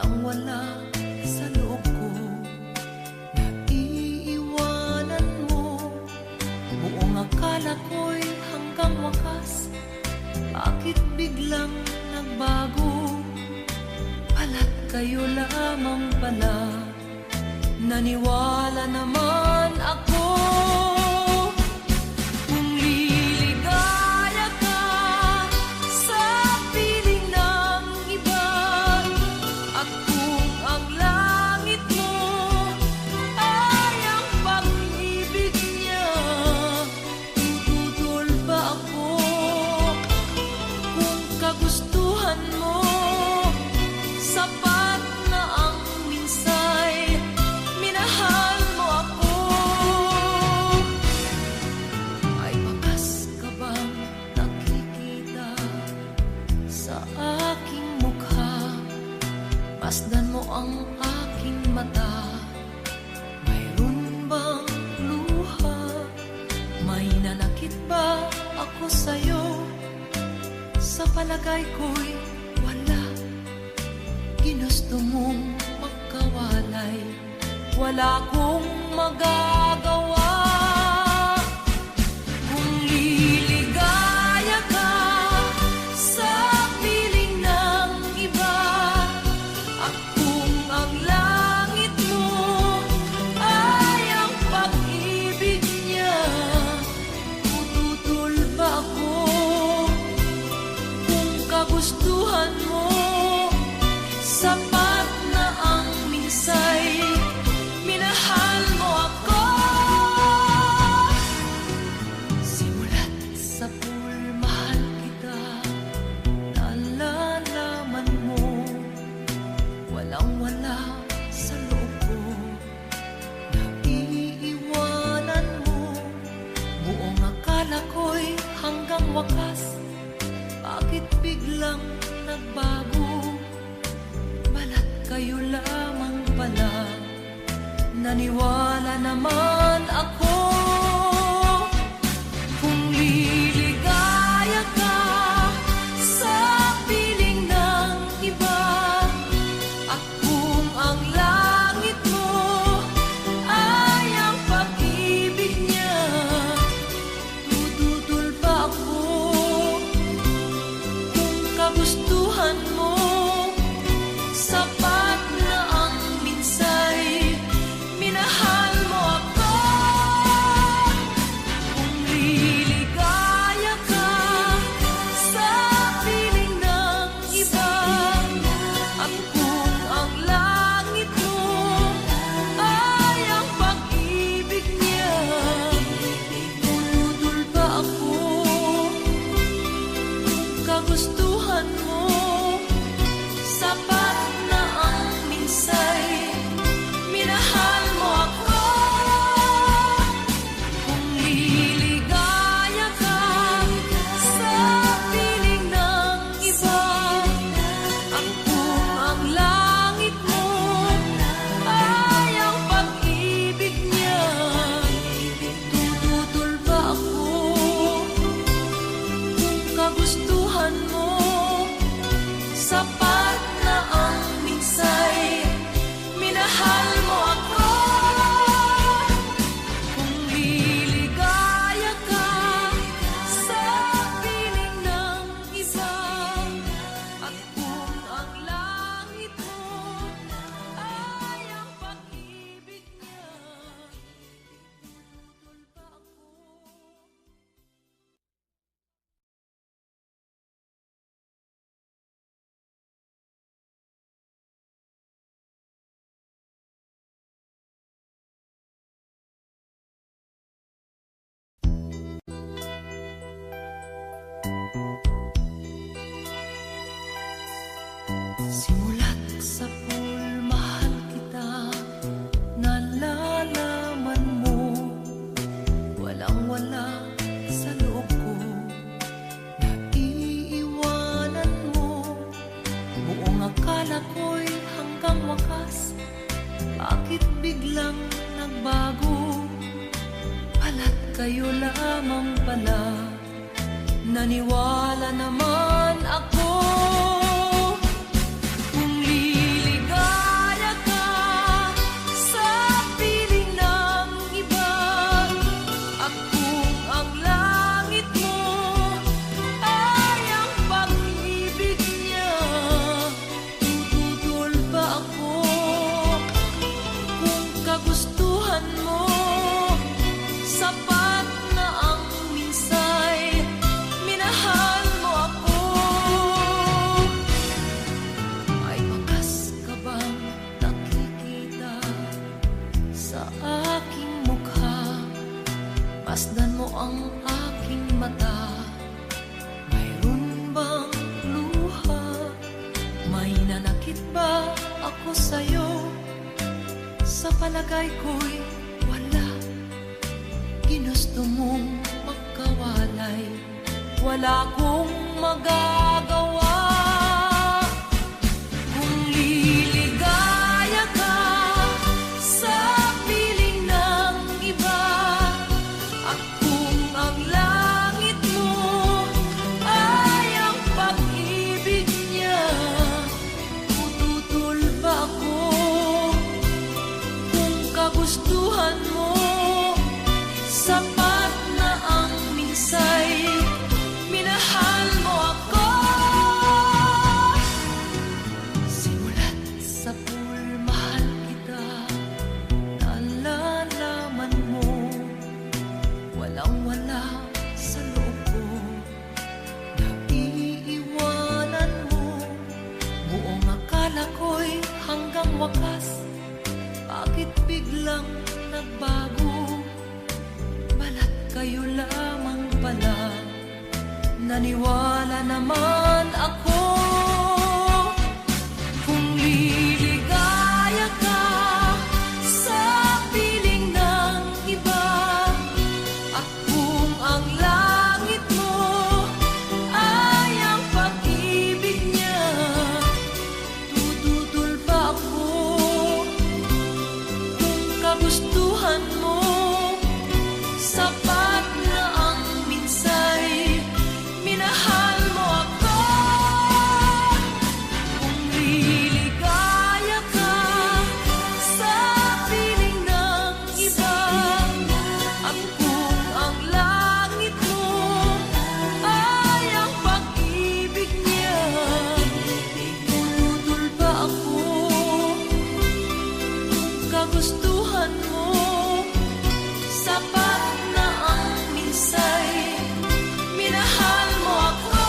Walang-wala sa loob ko, naiiwanan mo. Buong akala ko'y hanggang wakas, bakit biglang nagbago? Pala't kayo lamang pala, naniwala naman ako. Kung liligaya ka sa piling ng iba, at kung ang langit mo ay ang pag-ibig niya, tututol ba ako? Kung kagustuhan mo, sapat na ang minsay, minahal mo ako. Ay bakas ka bang nakikita sa aking mukha? Masdan mo ang aking mata, mayroon bang luha? May nanakit ba ako sa'yo? Sa palagay ko'y wala. Ginusto mong magkawalay, wala kong magagawa. Kung liligaya ka sa piling ng iba, at kung ang langit mo ay ang pag-ibig niya, tututol ba ako? Kung kagustuhan mo, sapat na ang minsay, minahal mo ako. Simulat sa pool, mahal kita, nalalaman mo. Walang-wala sa loob ko, naiiwanan mo. Buong akala ko'y hanggang wakas, bakit biglang nagbago? Balat kayo lamang pala, naniwala naman ako. Kung liligaya ka sa piling ng iba, at kung ang langit mo ay ang pag-ibig niya, tututol ba ako? Kung kagustuhan mo, sapat na ang minsay, minahal mo ako. Kung liligaya ka sa piling ng iba, at kung ang langit mo ay ang pag-ibig niya, tututol ba ako? Kung kagustuhan mo, sapat na ang minsay, minahal mo ako. Kung liligaya ka sa piling ng iba, at kung ang langit mo ay ang pag-ibig niya, tututol ba ako? Kung kagustuhan mo, sapat na ang minsay, minahal mo ako. Kung liligaya ka sa piling ng iba, at kung ang langit mo ay ang pag-ibig niya, tututol ba ako? Simulat sa pool, mahal kita, nalalaman mo. Walang-wala sa loob ko, naiiwanan mo. Buong akala ko'y hanggang wakas, bakit biglang nagbago? Pala't kayo lamang pala, naniwala naman ako. Kung liligaya ako sa'yo, sa palagay ko'y wala. Ginusto mong magkawalay, wala akong magagawa. Kung liligaya ka sa piling ng iba, at kung ang langit mo ay ang pag-ibig niya, tututol ba ako? Kung kagustuhan mo, sapat na ang minsay, minahal mo ako. Simulat sa pool, mahal kita, nalalaman mo, walang-wala sa loob ko, naiiwanan mo. Buong akala ko'y hanggang wakas, bakit biglang nagbago? Balat kayo lamang pala, naniwala naman ako. Kung liligaya ka sa piling ng iba, at kung ang langit mo ay ang pag-ibig niya, tututol ba ako? Kung kagustuhan mo, sapat na ang minsay, minahal mo ako. Kung liligaya ka sa piling ng iba, at kung ang langit mo ay ang pag-ibig niya, tututol ba ako? Kung kagustuhan mo, sapat na ang minsay, minahal mo ako.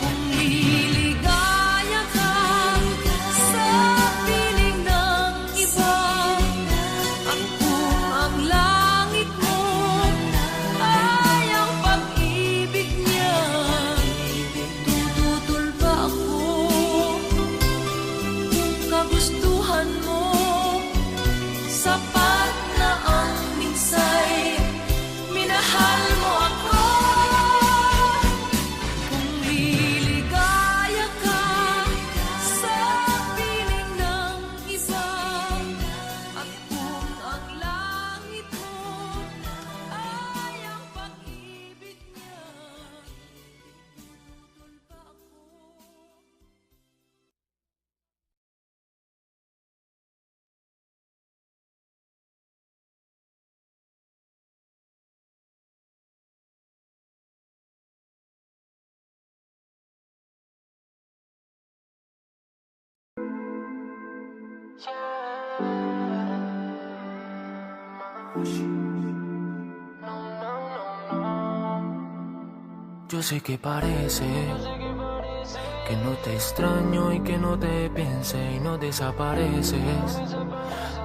Kung liligaya ka sa piling ng iba, at kung ang langit mo ay ang pag-ibig niya, tututol ba ako? Kung kagustuhan mo, sapat na ang minsay, minahal mo ako. Kung liligaya ka sa piling ng iba, at kung ang langit mo ay ang pag-ibig niya, tututol ba ako? Yo sé que parece que no te extraño y que no te piense y no desapareces.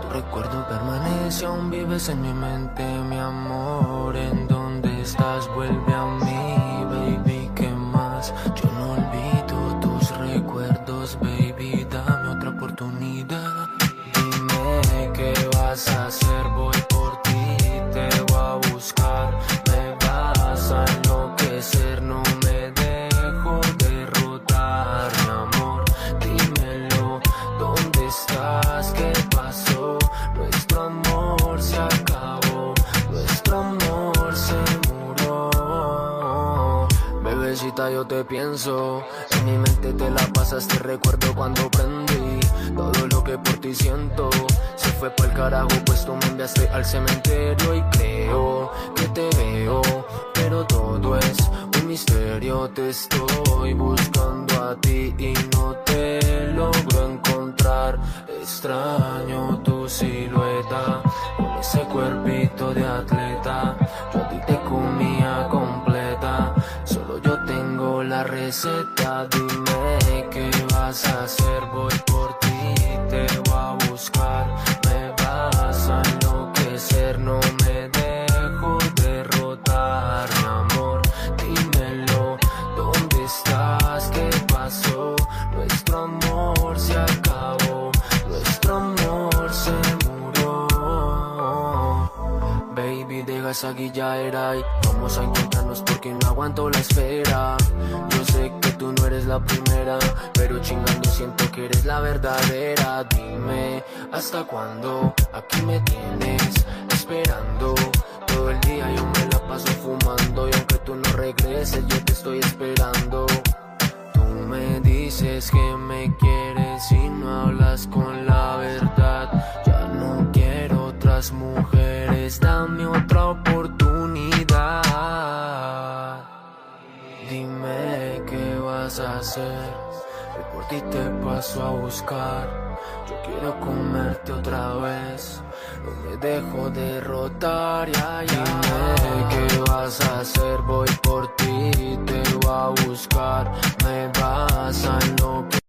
Tu recuerdo permanece, aún vives en mi mente, mi amor. ¿En dónde estás? Vuelve a mí, baby, ¿qué más? Yo no olvido tus recuerdos, baby, dame otra oportunidad. Dime qué vas a hacer, voy por ti, te voy a buscar. Me vas a enloquecer, no me dejo derrotar, mi amor. Dímelo, ¿dónde estás? ¿Qué pasó? Nuestro amor se acabó, nuestro amor se murió. Bebecita, yo te pienso, en mi mente te la pasas, te recuerdo cuando prendí. Todo lo que por ti siento se fue pa'l carajo, pues tú me enviaste al cementerio. Y creo que te veo, pero todo es un misterio. Te estoy buscando a ti y no te logro encontrar. Extraño tu silueta con ese cuerpito de atleta. Yo a ti te comía completa, solo yo tengo la receta. Dime qué vas a hacer, voy por ti, te voy a buscar. Me vas a enloquecer, no me dejo derrotar, mi amor. Dímelo, ¿dónde estás? ¿Qué pasó? Nuestro amor casa guillaera y vamos a encontrarnos porque no aguanto la espera. Yo sé que tú no eres la primera, pero chingando siento que eres la verdadera. Dime, ¿hasta cuándo aquí me tienes esperando? Todo el día yo me la paso fumando y aunque tú no regreses yo te estoy esperando. Tú me dices que me quieres y no hablas con la verdad. Ya no quiero otras mujeres, dame otra oportunidad. Dime qué vas a hacer, que por ti te paso a buscar. Yo quiero comerte otra vez, no me dejo derrotar, ya. Dime qué vas a hacer, voy por ti, te voy a buscar. Me vas a enloquecer.